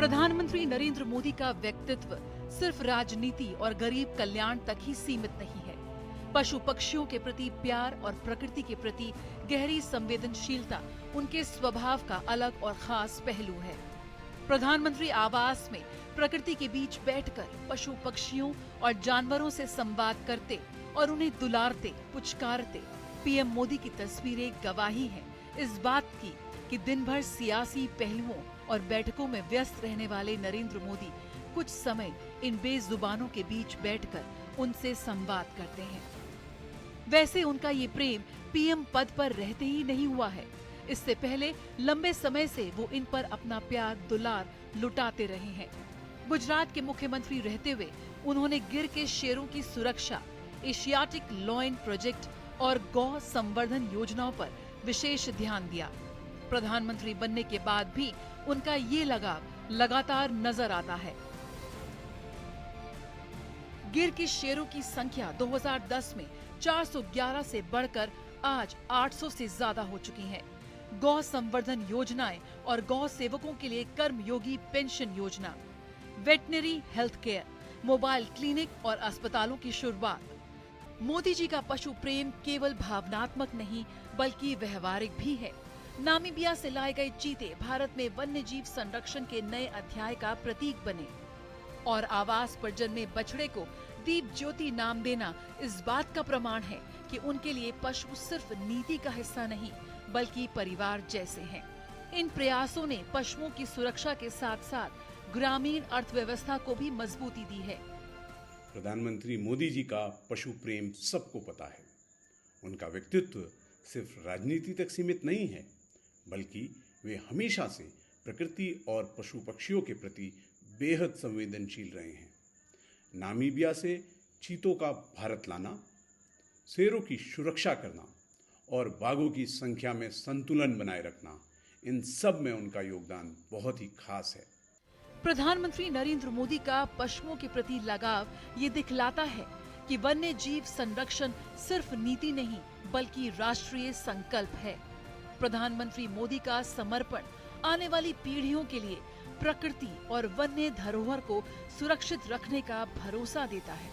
प्रधानमंत्री नरेंद्र मोदी का व्यक्तित्व सिर्फ राजनीति और गरीब कल्याण तक ही सीमित नहीं है। पशु पक्षियों के प्रति प्यार और प्रकृति के प्रति गहरी संवेदनशीलता उनके स्वभाव का अलग और खास पहलू है। प्रधानमंत्री आवास में प्रकृति के बीच बैठकर पशु पक्षियों और जानवरों से संवाद करते और उन्हें दुलारते, पुचकारते पीएम मोदी की तस्वीरें गवाही हैं इस बात की कि दिन भर सियासी पहलुओं और बैठकों में व्यस्त रहने वाले नरेंद्र मोदी कुछ समय इन बेजुबानों के बीच बैठकर उनसे संवाद करते हैं। वैसे उनका ये प्रेम पीएम पद पर रहते ही नहीं हुआ है। इससे पहले लंबे समय से वो इन पर अपना प्यार दुलार लुटाते रहे हैं। गुजरात के मुख्यमंत्री रहते हुए उन्होंने गिर के शेरों की सुरक्षा, एशियाटिक लॉयन प्रोजेक्ट और गौ संवर्धन योजनाओं पर विशेष ध्यान दिया। प्रधानमंत्री बनने के बाद भी उनका ये लगाव लगातार नजर आता है। गिर के शेरों की संख्या 2010 में 411 से बढ़कर आज 800 से ज्यादा हो चुकी है। गौ संवर्धन योजनाएं और गौ सेवकों के लिए कर्मयोगी पेंशन योजना, veterinary health care, mobile clinic और अस्पतालों की शुरुआत। मोदी जी का पशु प्रेम केवल भावनात्मक नहीं बल्कि व्यवहारिक भी है। नामीबिया से लाए गए चीते भारत में वन्य जीव संरक्षण के नए अध्याय का प्रतीक बने और आवास पर जन्मे बछड़े को दीप ज्योति नाम देना इस बात का प्रमाण है कि उनके लिए पशु सिर्फ नीति का हिस्सा नहीं बल्कि परिवार जैसे हैं। इन प्रयासों ने पशुओं की सुरक्षा के साथ साथ ग्रामीण अर्थव्यवस्था को भी मजबूती दी है। प्रधानमंत्री मोदी जी का पशु प्रेम सबको पता है। उनका व्यक्तित्व सिर्फ राजनीति तक सीमित नहीं है बल्कि वे हमेशा से प्रकृति और पशु पक्षियों के प्रति बेहद संवेदनशील रहे हैं। नामीबिया से चीतों का भारत लाना, शेरों की सुरक्षा करना और बाघों की संख्या में संतुलन बनाए रखना, इन सब में उनका योगदान बहुत ही खास है। प्रधानमंत्री नरेंद्र मोदी का पशुओं के प्रति लगाव ये दिखलाता है कि वन्य जीव संरक्षण सिर्फ नीति नहीं बल्कि राष्ट्रीय संकल्प है। प्रधानमंत्री मोदी का समर्पण आने वाली पीढ़ियों के लिए प्रकृति और वन्य धरोहर को सुरक्षित रखने का भरोसा देता है।